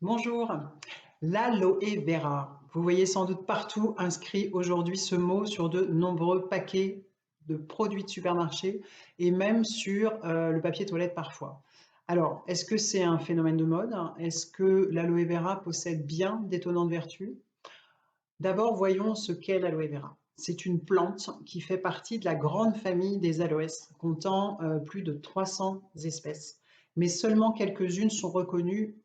Bonjour, l'aloe vera. Vous voyez sans doute partout inscrit aujourd'hui ce mot sur de nombreux paquets de produits de supermarché et même sur le papier toilette parfois. Alors, est-ce que c'est un phénomène de mode? Est-ce que l'aloe vera possède bien d'étonnantes vertus? D'abord, voyons ce qu'est l'aloe vera. C'est une plante qui fait partie de la grande famille des aloès, comptant plus de 300 espèces. Mais seulement quelques-unes sont reconnues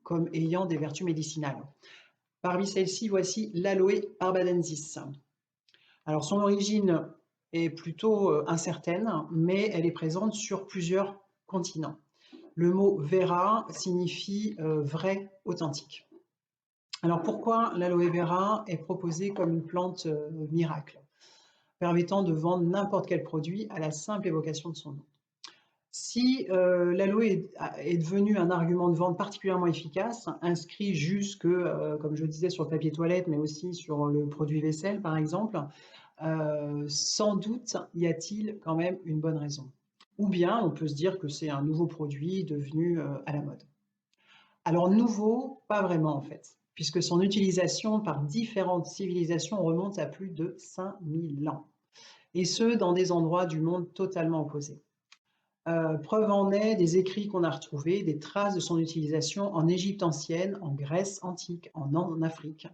comme ayant des vertus médicinales. Parmi celles-ci, voici l'Aloe barbadensis. Alors, son origine est plutôt incertaine, mais elle est présente sur plusieurs continents. Le mot vera signifie vrai, authentique. Alors, pourquoi l'aloe vera est proposée comme une plante miracle, permettant de vendre n'importe quel produit à la simple évocation de son nom? Si l'aloe est devenu un argument de vente particulièrement efficace, inscrit jusque, comme je disais, sur le papier toilette, mais aussi sur le produit vaisselle, par exemple, sans doute y a-t-il quand même une bonne raison. Ou bien on peut se dire que c'est un nouveau produit devenu à la mode. Alors nouveau, pas vraiment en fait, puisque son utilisation par différentes civilisations remonte à plus de 5000 ans, et ce, dans des endroits du monde totalement opposés. Preuve en est des écrits qu'on a retrouvés, des traces de son utilisation en Égypte ancienne, en Grèce antique, en Afrique.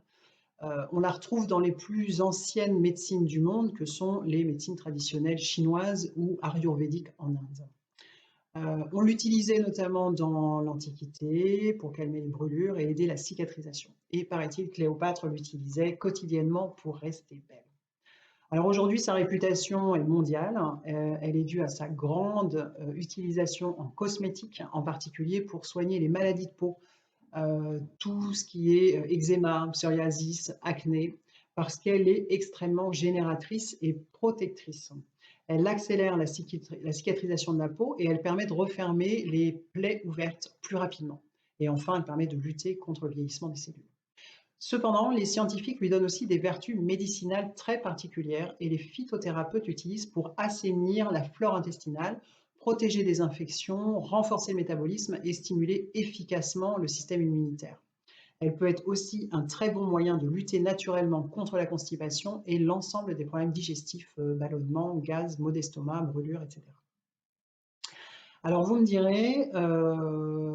On la retrouve dans les plus anciennes médecines du monde, que sont les médecines traditionnelles chinoises ou ayurvédiques en Inde. On l'utilisait notamment dans l'Antiquité pour calmer les brûlures et aider la cicatrisation. Et paraît-il, Cléopâtre l'utilisait quotidiennement pour rester belle. Alors aujourd'hui, sa réputation est mondiale. Elle est due à sa grande utilisation en cosmétique, en particulier pour soigner les maladies de peau, tout ce qui est eczéma, psoriasis, acné, parce qu'elle est extrêmement génératrice et protectrice. Elle accélère la cicatrisation de la peau et elle permet de refermer les plaies ouvertes plus rapidement. Et enfin, elle permet de lutter contre le vieillissement des cellules. Cependant, les scientifiques lui donnent aussi des vertus médicinales très particulières et les phytothérapeutes l'utilisent pour assainir la flore intestinale, protéger des infections, renforcer le métabolisme et stimuler efficacement le système immunitaire. Elle peut être aussi un très bon moyen de lutter naturellement contre la constipation et l'ensemble des problèmes digestifs, ballonnement, gaz, maux d'estomac, brûlures, etc. Alors vous me direz,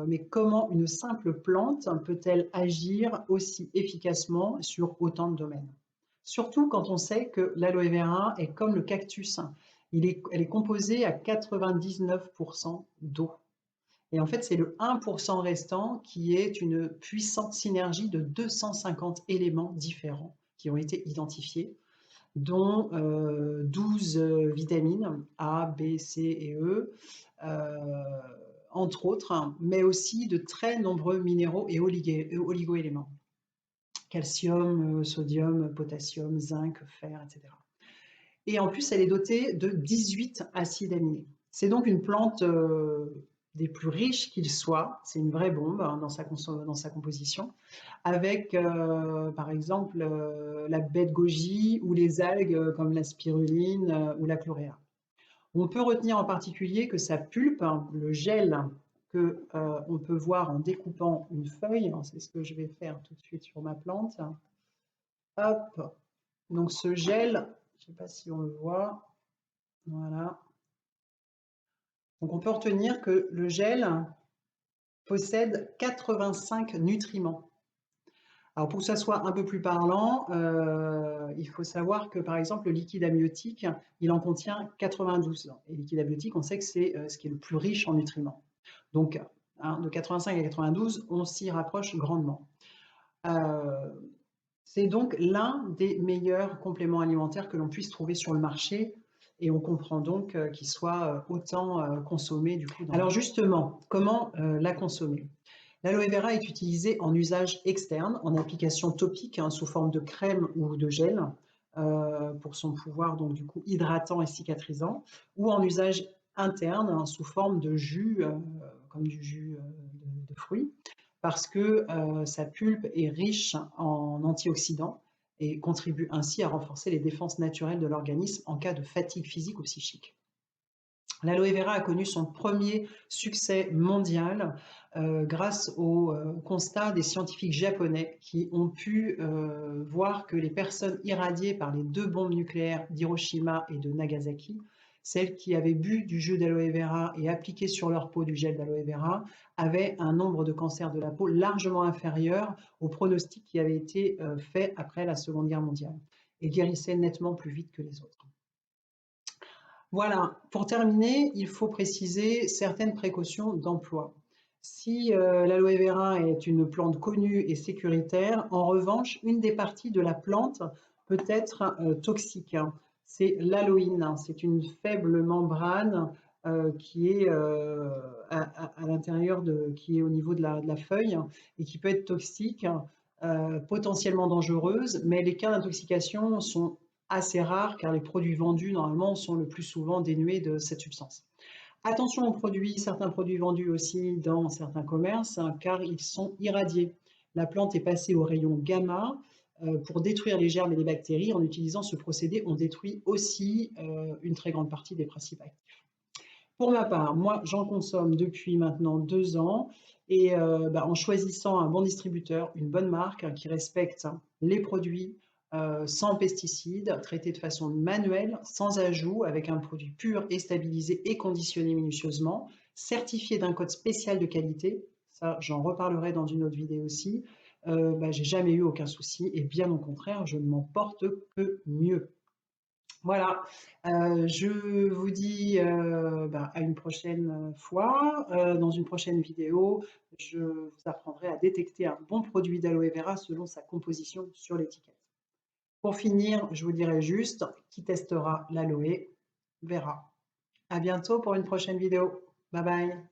mais comment une simple plante peut-elle agir aussi efficacement sur autant de domaines? Surtout quand on sait que l'aloe vera est comme le cactus, elle est composée à 99% d'eau. Et en fait, c'est le 1% restant qui est une puissante synergie de 250 éléments différents qui ont été identifiés, dont 12 vitamines A, B, C et E, euh, entre autres, mais aussi de très nombreux minéraux et oligo-éléments. Calcium, sodium, potassium, zinc, fer, etc. Et en plus, elle est dotée de 18 acides aminés. C'est donc une plante des plus riches qu'il soit. C'est une vraie bombe hein, dans sa composition, avec par exemple la baie de goji ou les algues comme la spiruline ou la chloréa. On peut retenir en particulier que sa pulpe, hein, le gel que on peut voir en découpant une feuille, c'est ce que je vais faire tout de suite sur ma plante. Hop, donc ce gel, je ne sais pas si on le voit, voilà. Donc on peut retenir que le gel possède 85 nutriments. Alors pour que ça soit un peu plus parlant, il faut savoir que par exemple le liquide amniotique, il en contient 92. Et le liquide amniotique, on sait que c'est ce qui est le plus riche en nutriments. Donc hein, de 85 à 92, on s'y rapproche grandement. C'est donc l'un des meilleurs compléments alimentaires que l'on puisse trouver sur le marché et on comprend donc qu'il soit autant consommé du coup. Alors justement, comment la consommer? L'aloe vera est utilisée en usage externe, en application topique hein, sous forme de crème ou de gel pour son pouvoir donc du coup hydratant et cicatrisant, ou en usage interne hein, sous forme de jus, comme du jus de fruits, parce que sa pulpe est riche en antioxydants et contribue ainsi à renforcer les défenses naturelles de l'organisme en cas de fatigue physique ou psychique. L'aloe vera a connu son premier succès mondial grâce au constat des scientifiques japonais qui ont pu voir que les personnes irradiées par les deux bombes nucléaires d'Hiroshima et de Nagasaki, celles qui avaient bu du jus d'aloe vera et appliqué sur leur peau du gel d'aloe vera, avaient un nombre de cancers de la peau largement inférieur au pronostic qui avait été fait après la Seconde Guerre mondiale et guérissaient nettement plus vite que les autres. Voilà, pour terminer, il faut préciser certaines précautions d'emploi. Si l'aloe vera est une plante connue et sécuritaire, en revanche, une des parties de la plante peut être toxique, hein. C'est l'aloïne, hein. C'est une faible membrane qui est à l'intérieur qui est au niveau de la feuille et qui peut être toxique, potentiellement dangereuse, mais les cas d'intoxication sont assez rares car les produits vendus normalement sont le plus souvent dénués de cette substance. Attention aux produits, certains produits vendus aussi dans certains commerces car ils sont irradiés. La plante est passée au rayon gamma pour détruire les germes et les bactéries. En utilisant ce procédé, on détruit aussi une très grande partie des principes actifs. Pour ma part, moi j'en consomme depuis maintenant 2 ans et en choisissant un bon distributeur, une bonne marque qui respecte les produits sans pesticides, traités de façon manuelle, sans ajout, avec un produit pur et stabilisé et conditionné minutieusement, certifié d'un code spécial de qualité, ça j'en reparlerai dans une autre vidéo aussi, j'ai jamais eu aucun souci et bien au contraire, je ne m'en porte que mieux. Voilà, je vous dis à une prochaine fois. Dans une prochaine vidéo, je vous apprendrai à détecter un bon produit d'aloe vera selon sa composition sur l'étiquette. Pour finir, je vous dirai juste qui testera l'aloe vera. À bientôt pour une prochaine vidéo. Bye bye.